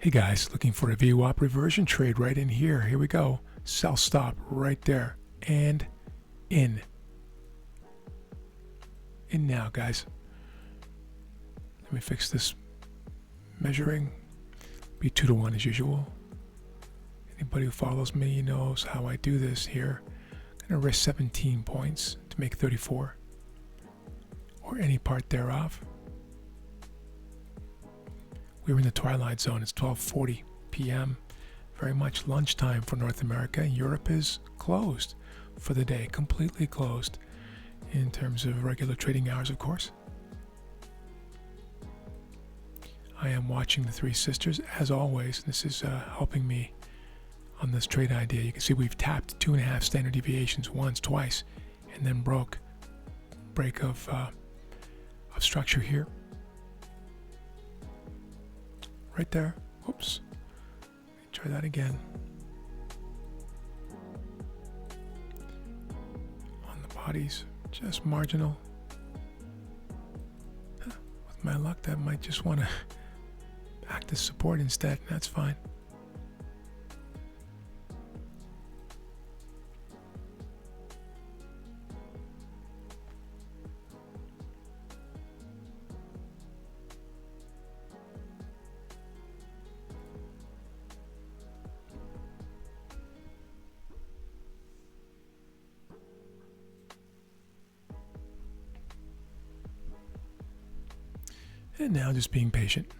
Hey guys, looking for a VWAP reversion trade right in here. Here we go. Sell stop right there. And in. In now, guys. Let me fix this measuring. Be 2-to-1 as usual. Anybody who follows me knows how I do this here. I'm going to risk 17 points to make 34. Or any part thereof. We were in the twilight zone. It's 12:40 p.m. Very much lunchtime for North America. Europe is closed for the day, completely closed in terms of regular trading hours, of course. I am watching the Three Sisters as always. This is helping me on this trade idea. You can see we've tapped 2.5 standard deviations once, twice, and then break of structure here. Right there. Oops. Let me try that again. On the bodies, just marginal. With my luck, that might just want to act as support instead. That's fine. And now just being patient.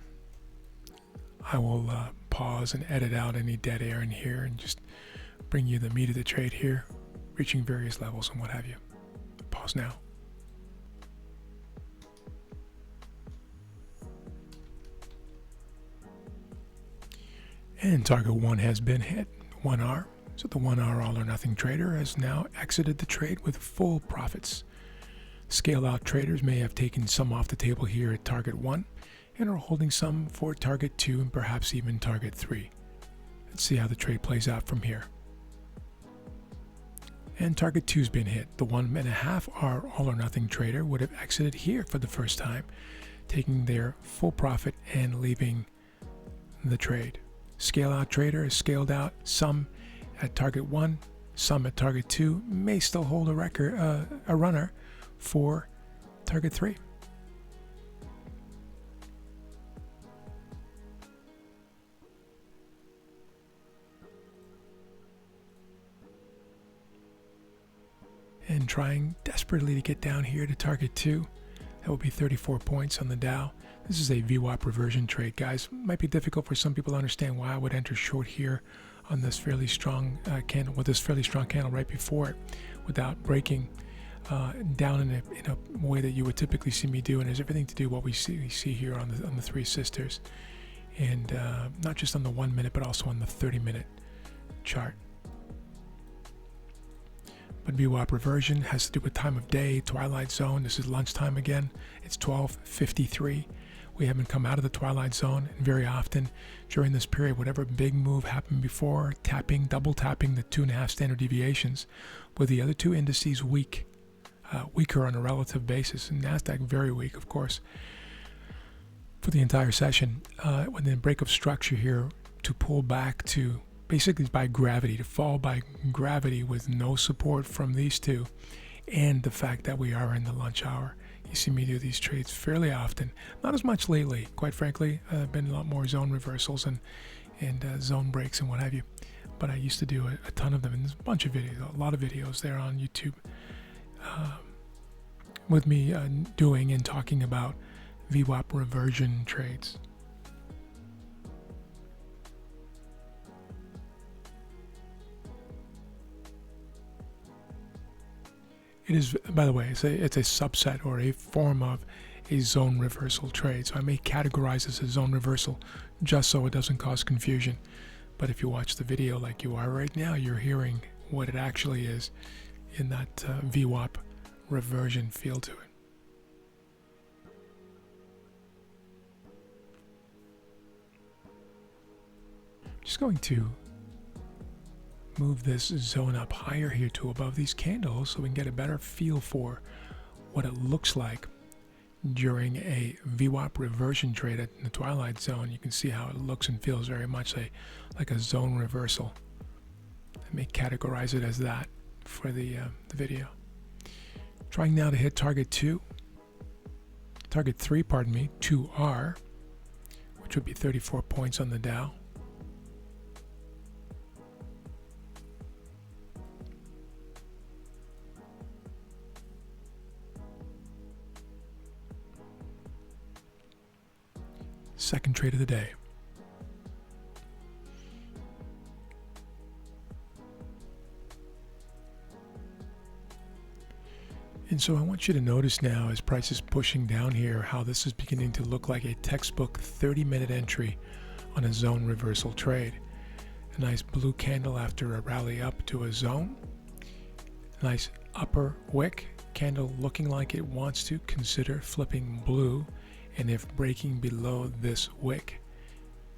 I will pause and edit out any dead air in here and just bring you the meat of the trade here, reaching various levels and what have you. Pause now. And target 1 has been hit, 1R. So the 1R all or nothing trader has now exited the trade with full profits. Scale out traders may have taken some off the table here at target 1 and are holding some for target 2 and perhaps even target 3. Let's see how the trade plays out from here. And target 2's been hit. The 1.5R all or nothing trader would have exited here for the first time, taking their full profit and leaving the trade. Scale out trader is scaled out, some at target 1, some at target 2, may still hold a runner for target 3. And trying desperately to get down here to target 2. That will be 34 points on the Dow. This is a VWAP reversion trade, guys. It might be difficult for some people to understand why I would enter short here on this fairly strong candle, with this fairly strong candle right before it, without breaking down in a way that you would typically see me do, and there's everything to do what we see here on the Three Sisters, and not just on the 1 minute, but also on the 30-minute chart. But VWAP reversion has to do with time of day, twilight zone. This is lunchtime again. It's 12:53. We haven't come out of the twilight zone, and very often during this period, whatever big move happened before, double tapping the 2.5 standard deviations, with the other two indices weaker on a relative basis, and NASDAQ very weak, of course, for the entire session. When the break of structure here to pull back to basically by gravity, to fall by gravity with no support from these two, and the fact that we are in the lunch hour. You see me do these trades fairly often, not as much lately, quite frankly. Been a lot more zone reversals and zone breaks and what have you, but I used to do a ton of them, and there's a bunch of videos, a lot of videos there on YouTube with me doing and talking about VWAP reversion trades. It is, by the way, it's a subset or a form of a zone reversal trade. So I may categorize this as zone reversal just so it doesn't cause confusion. But if you watch the video like you are right now, you're hearing what it actually is in that VWAP reversion feel to it. Just going to move this zone up higher here to above these candles so we can get a better feel for what it looks like during a VWAP reversion trade in the twilight zone. You can see how it looks and feels very much like a zone reversal. I may categorize it as that for the video. Trying now to hit target 3, 2R, which would be 34 points on the Dow. Second trade of the day. And so I want you to notice now, as price is pushing down here, how this is beginning to look like a textbook 30-minute entry on a zone reversal trade. A nice blue candle after a rally up to a zone. Nice upper wick candle looking like it wants to consider flipping blue, and if breaking below this wick,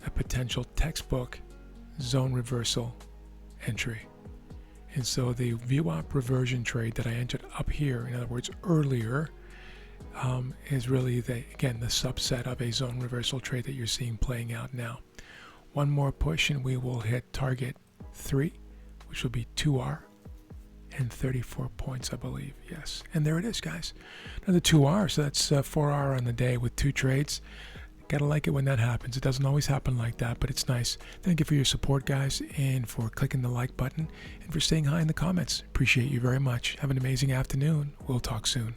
a potential textbook zone reversal entry. And so the VWAP reversion trade that I entered up here, in other words earlier, is really again the subset of a zone reversal trade that you're seeing playing out now. One more push and we will hit target 3, which will be 2R and 34 points, I believe. Yes, and there it is, guys. Another 2R, so that's 4R on the day with 2 trades. Gotta like it when that happens. It doesn't always happen like that, but it's nice. Thank you for your support, guys, and for clicking the like button and for staying high in the comments. Appreciate you very much. Have an amazing afternoon. We'll talk soon.